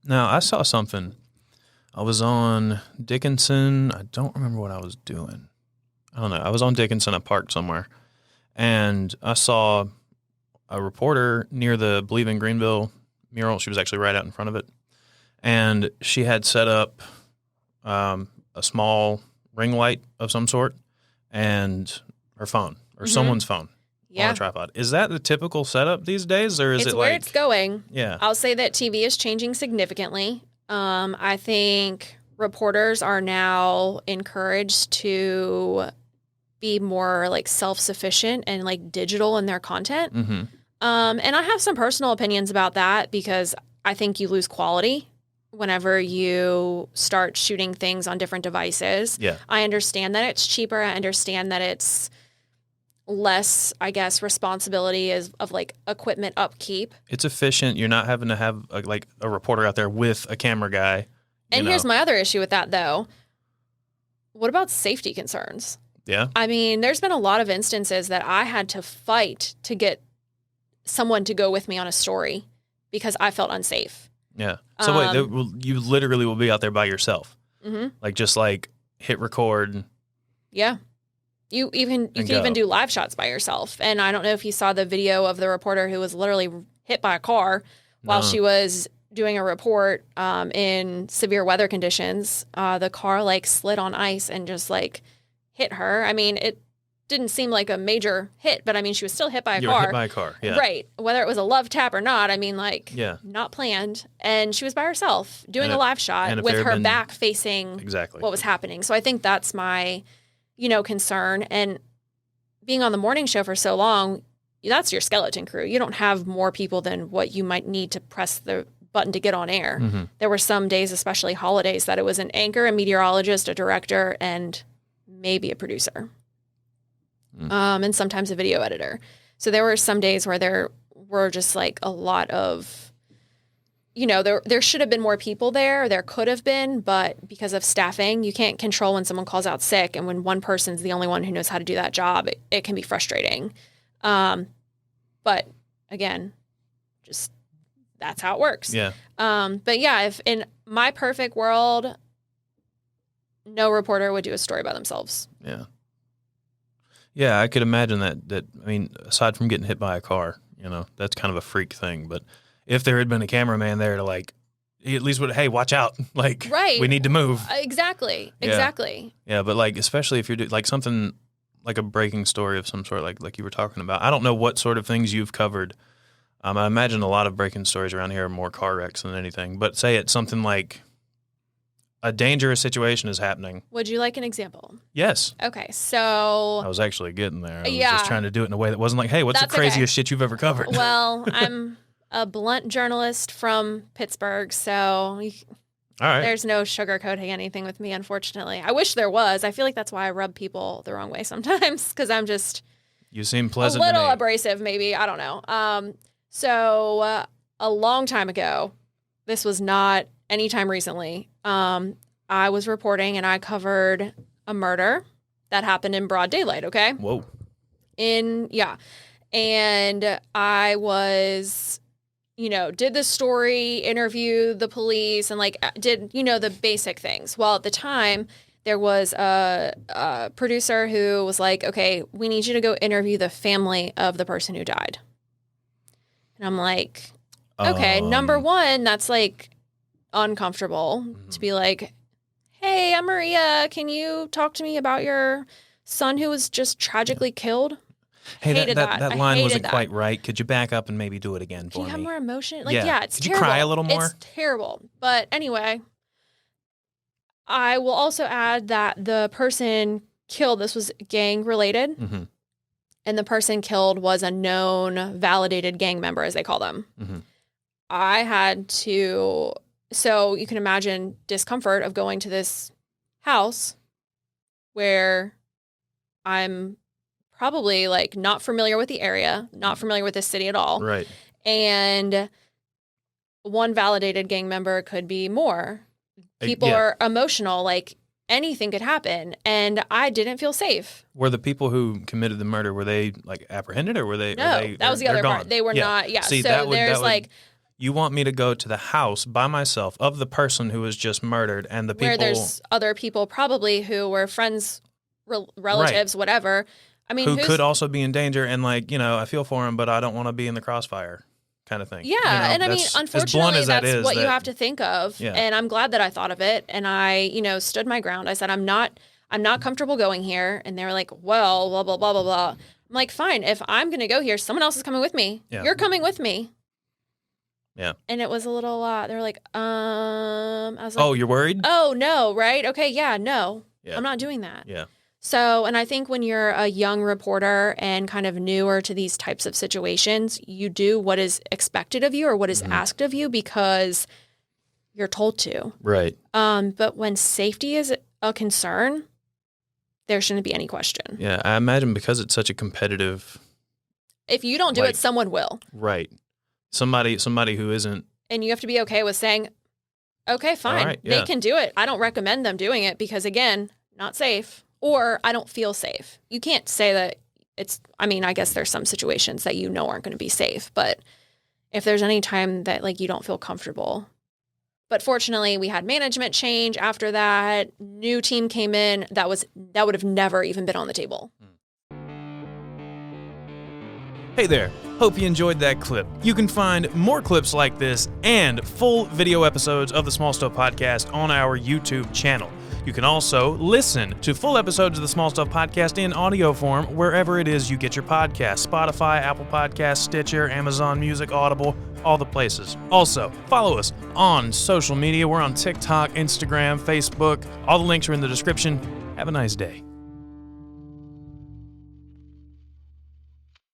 Now, I saw something. I was on Dickinson. I don't remember what I was doing. I don't know. I was on Dickinson. I parked somewhere, and I saw a reporter near the Believe in Greenville mural. She was actually right out in front of it, and she had set up a small ring light of some sort and her phone or someone's phone on a tripod. Is that the typical setup these days, or is It's it where like it's going? Yeah, I'll say that TV is changing significantly. I think reporters are now encouraged to be more like self-sufficient and like digital in their content. Mm-hmm. And I have some personal opinions about that because I think you lose quality whenever you start shooting things on different devices. Yeah. I understand that it's cheaper. I understand that it's less, I guess, responsibility of like equipment upkeep. It's efficient. You're not having to have a reporter out there with a camera guy. And here's my other issue with that, though. What about safety concerns? Yeah. I mean, there's been a lot of instances that I had to fight to get someone to go with me on a story because I felt unsafe. Yeah. So wait, you literally will be out there by yourself. Mm-hmm. Like just like hit record. Yeah. You can even do live shots by yourself. And I don't know if you saw the video of the reporter who was literally hit by a car while she was doing a report in severe weather conditions. The car like slid on ice and just like hit her. I mean, it didn't seem like a major hit, but I mean, she was still hit by a car. Hit by a car, yeah. Right. Whether it was a love tap or not, I mean, like, not planned. And she was by herself doing a live shot with her back facing what was happening. So I think that's my, concern. And being on the morning show for so long, that's your skeleton crew. You don't have more people than what you might need to press the button to get on air. Mm-hmm. There were some days, especially holidays, that it was an anchor, a meteorologist, a director, and maybe a producer. And sometimes a video editor. So there were some days where there were just like a lot of, there should have been more people there. There could have been, but because of staffing, you can't control when someone calls out sick. And when one person's the only one who knows how to do that job, it can be frustrating. But again, just that's how it works. Yeah. But yeah, if in my perfect world, no reporter would do a story by themselves. Yeah. Yeah, I could imagine that. I mean, aside from getting hit by a car, that's kind of a freak thing. But if there had been a cameraman there to like, he at least would, hey, watch out. Like, we need to move. Exactly. Yeah. Exactly. Yeah, but like, especially if you're like something like a breaking story of some sort, like you were talking about. I don't know what sort of things you've covered. I imagine a lot of breaking stories around here are more car wrecks than anything. But say it's something like a dangerous situation is happening. Would you like an example? Yes. Okay, so... I was actually getting there. I was just trying to do it in a way that wasn't like, hey, what's the craziest shit you've ever covered? Well, I'm a blunt journalist from Pittsburgh, so all right. There's no sugarcoating anything with me, unfortunately. I wish there was. I feel like that's why I rub people the wrong way sometimes, because I'm just... You seem pleasant a little to me. Abrasive, maybe. I don't know. So a long time ago, this was not anytime recently, I was reporting and I covered a murder that happened in broad daylight, okay? Whoa. And I was, did the story, interviewed the police, and like did, the basic things. Well, at the time, there was a producer who was like, okay, we need you to go interview the family of the person who died. And I'm like, okay, number one, that's like uncomfortable to be like, hey, I'm Maria. Can you talk to me about your son who was just tragically killed? Hey, that line wasn't quite right. Could you back up and maybe do it again for me? Can you have more emotion? Like, yeah, it's Could terrible. you cry a little more? It's terrible. But anyway, I will also add that the person killed, this was gang related. Mm-hmm. And the person killed was a known validated gang member, as they call them. Mm-hmm. I had to, so you can imagine discomfort of going to this house where I'm probably like not familiar with the area, not familiar with the city at all. Right. And one validated gang member could be more. People are emotional, like anything could happen, and I didn't feel safe. Were the people who committed the murder, were they like apprehended or were they? No, that was the other part. They were not. Yeah. See, so there's like You want me to go to the house by myself of the person who was just murdered and the people... Where there's other people probably who were friends, relatives, whatever. I mean, who could also be in danger and like, I feel for him, but I don't want to be in the crossfire kind of thing. Yeah, and I mean, unfortunately, that's what you have to think of. Yeah. And I'm glad that I thought of it. And I, stood my ground. I said, I'm not comfortable going here. And they were like, well, blah, blah, blah, blah, blah. I'm like, fine, if I'm going to go here, someone else is coming with me. Yeah. You're coming with me. Yeah. And it was a little, they were like, I was like, oh, you're worried? Oh, no, right? Okay, yeah, no. Yeah. I'm not doing that. Yeah. So, and I think when you're a young reporter and kind of newer to these types of situations, you do what is expected of you or what is asked of you because you're told to. Right. But when safety is a concern, there shouldn't be any question. Yeah, I imagine because it's such a competitive... If you don't do it, someone will. Right. Somebody who isn't... And you have to be okay with saying, okay, fine, right, they can do it. I don't recommend them doing it because, again, not safe. Or I don't feel safe. You can't say that I guess there's some situations that aren't going to be safe. But if there's any time that, like, you don't feel comfortable. But fortunately, we had management change after that. New team came in. That would have never even been on the table. Hey there. Hope you enjoyed that clip. You can find more clips like this and full video episodes of the Small Stuff Podcast on our YouTube channel. You can also listen to full episodes of the Small Stuff Podcast in audio form wherever it is you get your podcasts. Spotify, Apple Podcasts, Stitcher, Amazon Music, Audible, all the places. Also, follow us on social media. We're on TikTok, Instagram, Facebook. All the links are in the description. Have a nice day.